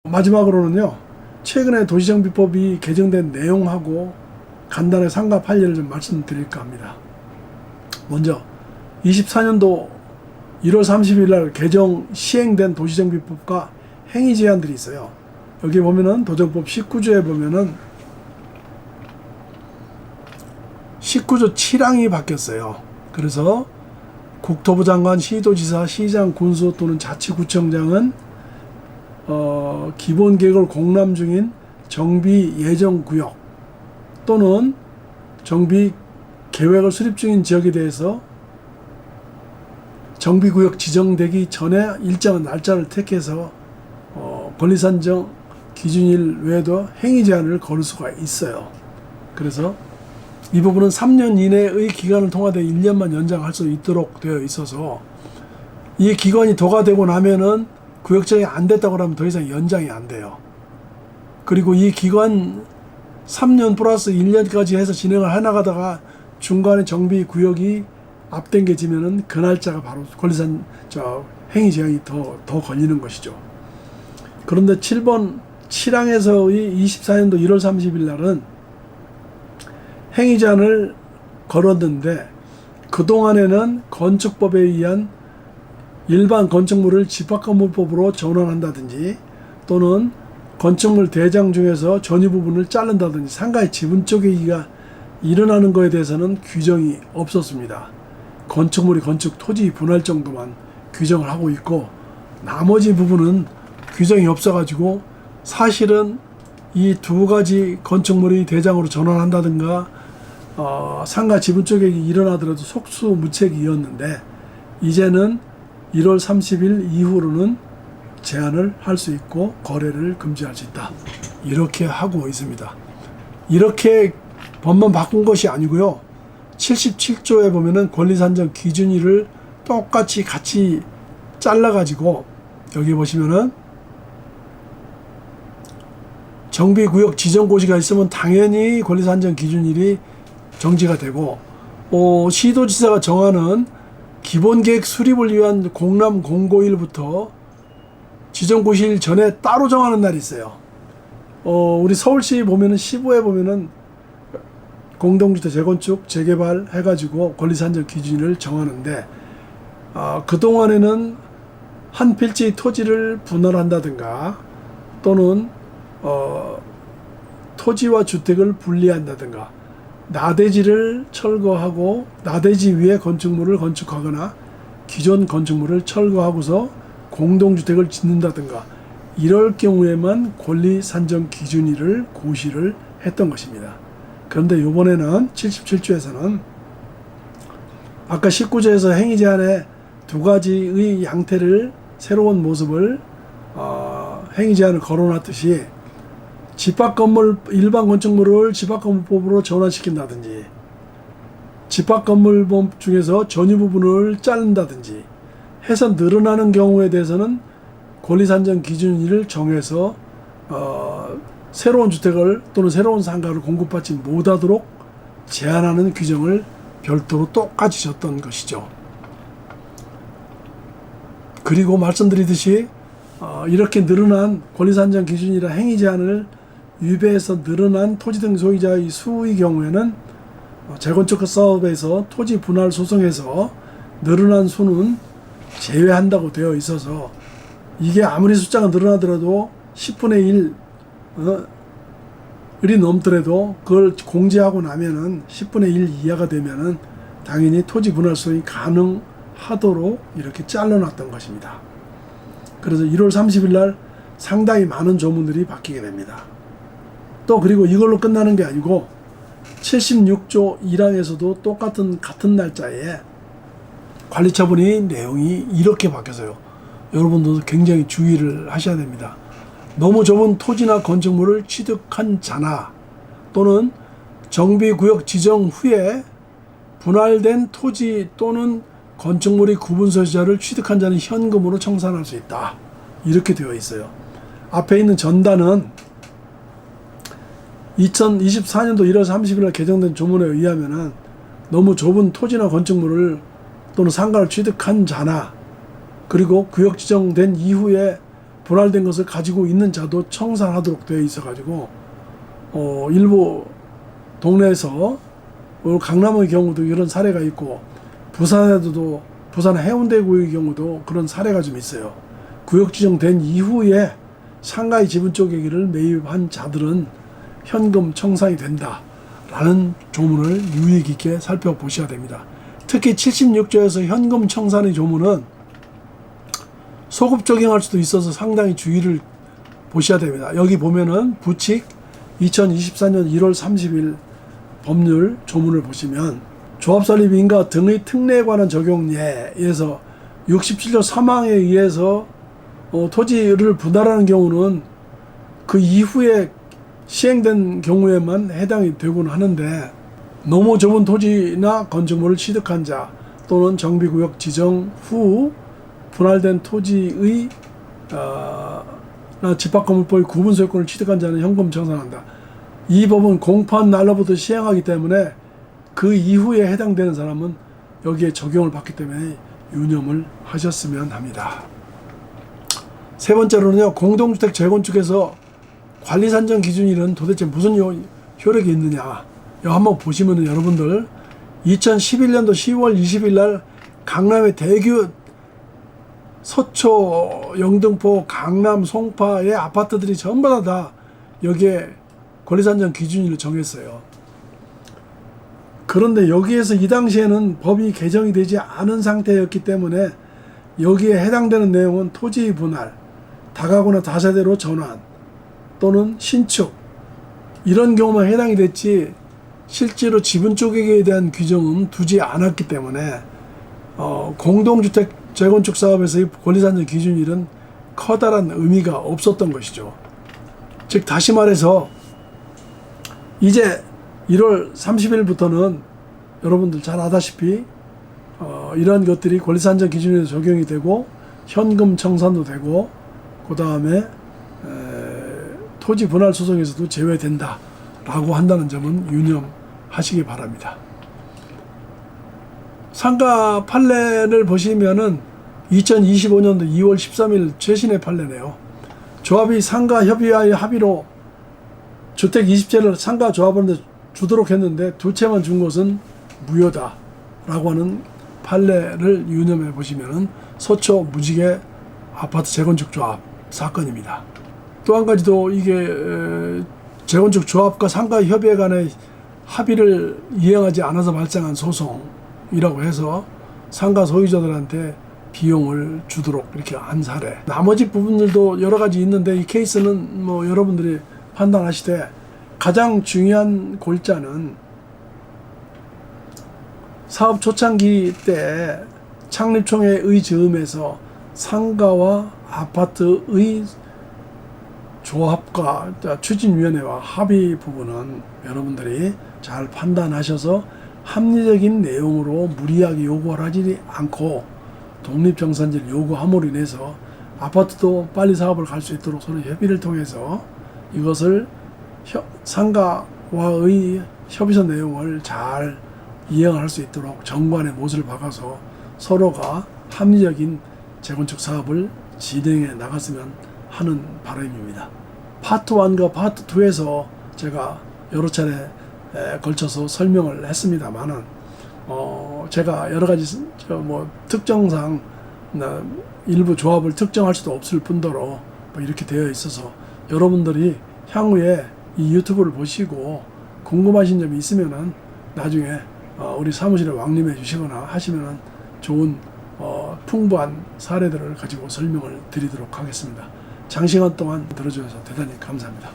마지막으로는요, 최근에 도시정비법이 개정된 내용하고 간단하게 상가 판례를 좀 말씀드릴까 합니다. 먼저 24년도 1월 30일 날 개정 시행된 도시정비법과 행위 제한들이 있어요. 여기 보면은 도정법 19조에 보면은 19조 7항이 바뀌었어요. 그래서 국토부 장관, 시도지사, 시장, 군수 또는 자치구청장은 기본 계획을 공람 중인 정비 예정 구역 또는 정비 계획을 수립 중인 지역에 대해서 정비구역 지정되기 전에 일정한 날짜를 택해서 권리산정 기준일 외에도 행위 제한을 걸을 수가 있어요. 그래서 이 부분은 3년 이내의 기간을 통과돼 1년만 연장할 수 있도록 되어 있어서 이 기간이 도과되고 나면은 구역정이 안 됐다고 하면 더 이상 연장이 안 돼요. 그리고 이 기간 3년 플러스 1년까지 해서 진행을 해나가다가 중간에 정비 구역이 앞당겨지면은 그 날짜가 바로 권리산 행위 제한이 더 걸리는 것이죠. 그런데 7번 7항에서의 24년도 1월 30일 날은 행위 제한을 걸었는데 그동안에는 건축법에 의한 일반 건축물을 집합건물법으로 전환한다든지 또는 건축물 대장 중에서 전유 부분을 자른다든지 상가의 지분 쪼개기가 일어나는 것에 대해서는 규정이 없었습니다. 건축물이 건축 토지 분할 정도만 규정을 하고 있고 나머지 부분은 규정이 없어가지고 사실은 이 두 가지 건축물이 대장으로 전환한다든가 상가 지분 쪼개기 일어나더라도 속수무책이었는데 이제는 1월 30일 이후로는 제한을 할 수 있고 거래를 금지할 수 있다. 이렇게 하고 있습니다. 이렇게 법만 바꾼 것이 아니고요. 77조에 보면은 권리산정 기준일을 똑같이 같이 잘라가지고 여기 보시면은 정비구역 지정고시가 있으면 당연히 권리산정 기준일이 정지가 되고 시도지사가 정하는 기본계획 수립을 위한 공람 공고일부터 지정고시일 전에 따로 정하는 날이 있어요. 우리 서울시 보면은 시부에 보면은 공동주택 재건축 재개발 해가지고 권리산정 기준일을 정하는데 그동안에는 한 필지 토지를 분할한다든가 또는 토지와 주택을 분리한다든가 나대지를 철거하고 나대지 위에 건축물을 건축하거나 기존 건축물을 철거하고서 공동주택을 짓는다든가 이럴 경우에만 권리산정 기준일을 고시를 했던 것입니다. 그런데 이번에는 77조에서는 아까 19조에서 행위 제한의 두 가지의 양태를 새로운 모습을 행위 제한을 걸어놨듯이 집합건물 일반 건축물을 집합건물법으로 전환시킨다든지 집합건물법 중에서 전유 부분을 자른다든지 해서 늘어나는 경우에 대해서는 권리산정 기준일을 정해서 새로운 주택을 또는 새로운 상가를 공급받지 못하도록 제한하는 규정을 별도로 똑같이 줬던 것이죠. 그리고 말씀드리듯이 이렇게 늘어난 권리산정 기준이나 행위 제한을 위배해서 늘어난 토지 등 소유자의 수의 경우에는 재건축 사업에서 토지 분할 소송에서 늘어난 수는 제외한다고 되어 있어서 이게 아무리 숫자가 늘어나더라도 10분의 1이 넘더라도 그걸 공제하고 나면은 10분의 1 이하가 되면은 당연히 토지 분할 소송이 가능하도록 이렇게 잘라놨던 것입니다. 그래서 1월 30일 날 상당히 많은 조문들이 바뀌게 됩니다. 또 그리고 이걸로 끝나는 게 아니고 76조 1항에서도 같은 날짜에 관리처분의 내용이 이렇게 바뀌어서요. 여러분도 굉장히 주의를 하셔야 됩니다. 너무 좁은 토지나 건축물을 취득한 자나 또는 정비구역 지정 후에 분할된 토지 또는 건축물의 구분 소유자를 취득한 자는 현금으로 청산할 수 있다. 이렇게 되어 있어요. 앞에 있는 전단은 2024년도 1월 30일 날 개정된 조문에 의하면은 너무 좁은 토지나 건축물을 또는 상가를 취득한 자나 그리고 구역 지정된 이후에 분할된 것을 가지고 있는 자도 청산하도록 되어 있어 가지고 일부 동네에서 강남의 경우도 이런 사례가 있고 부산에도 부산 해운대구의 경우도 그런 사례가 좀 있어요. 구역 지정된 이후에 상가의 지분 쪼개기를 매입한 자들은 현금 청산이 된다라는 조문을 유의 깊게 살펴보셔야 됩니다. 특히 76조에서 현금 청산의 조문은 소급 적용할 수도 있어서 상당히 주의를 보셔야 됩니다. 여기 보면은 부칙 2024년 1월 30일 법률 조문을 보시면 조합설립 인가 등의 특례에 관한 적용예에서 67조 3항에 의해서 토지를 분할하는 경우는 그 이후에 시행된 경우에만 해당이 되곤 하는데 너무 좁은 토지나 건축물을 취득한 자 또는 정비구역 지정 후 분할된 토지의 집합건물법의 구분소유권을 취득한 자는 현금 청산한다. 이 법은 공포한 날로부터 시행하기 때문에 그 이후에 해당되는 사람은 여기에 적용을 받기 때문에 유념을 하셨으면 합니다. 세 번째로는요, 공동주택 재건축에서 관리산정 기준일은 도대체 무슨 효력이 있느냐. 여기 한번 보시면은 여러분들 2011년도 10월 20일 날 강남의 대규 서초, 영등포, 강남, 송파의 아파트들이 전부 다 여기에 권리산정 기준일을 정했어요. 그런데 여기에서 이 당시에는 법이 개정이 되지 않은 상태였기 때문에 여기에 해당되는 내용은 토지 분할, 다가구나 다세대로 전환 또는 신축 이런 경우만 해당이 됐지 실제로 지분 쪼개기에 대한 규정은 두지 않았기 때문에 공동주택 재건축 사업에서의 권리산정 기준일은 커다란 의미가 없었던 것이죠. 즉 다시 말해서 이제 1월 30일부터는 여러분들 잘 아다시피 이러한 것들이 권리산정 기준에 적용이 되고 현금 청산도 되고 그 다음에 토지 분할 소송에서도 제외된다 라고 한다는 점은 유념하시기 바랍니다. 상가 판례를 보시면은 2025년도 2월 13일 최신의 판례네요. 조합이 상가 협의와의 합의로 주택 20채를 상가 조합원한테 주도록 했는데 두 채만 준 것은 무효다 라고 하는 판례를 유념해 보시면은 서초 무지개 아파트 재건축 조합 사건입니다. 또 한 가지도 이게 재건축 조합과 상가 협의회 간의 합의를 이행하지 않아서 발생한 소송이라고 해서 상가 소유자들한테 비용을 주도록 이렇게 한 사례. 나머지 부분들도 여러 가지 있는데 이 케이스는 뭐 여러분들이 판단하시되 가장 중요한 골자는 사업 초창기 때 창립총회의 즈음에서 상가와 아파트의 조합과 추진위원회와 합의 부분은 여러분들이 잘 판단하셔서 합리적인 내용으로 무리하게 요구하지 않고 독립정산지를 요구함으로 인해서 아파트도 빨리 사업을 갈 수 있도록 서로 협의를 통해서 이것을 상가와의 협의서 내용을 잘 이행할 수 있도록 정관의 못을 박아서 서로가 합리적인 재건축 사업을 진행해 나갔으면 하는 바람입니다. 파트 1과 파트 2에서 제가 여러 차례 걸쳐서 설명을 했습니다만은 제가 여러 가지 특정상 일부 조합을 특정할 수도 없을 뿐더러 이렇게 되어 있어서 여러분들이 향후에 이 유튜브를 보시고 궁금하신 점이 있으면은 나중에 우리 사무실에 왕림해 주시거나 하시면은 좋은 풍부한 사례들을 가지고 설명을 드리도록 하겠습니다. 장시간 동안 들어주셔서 대단히 감사합니다.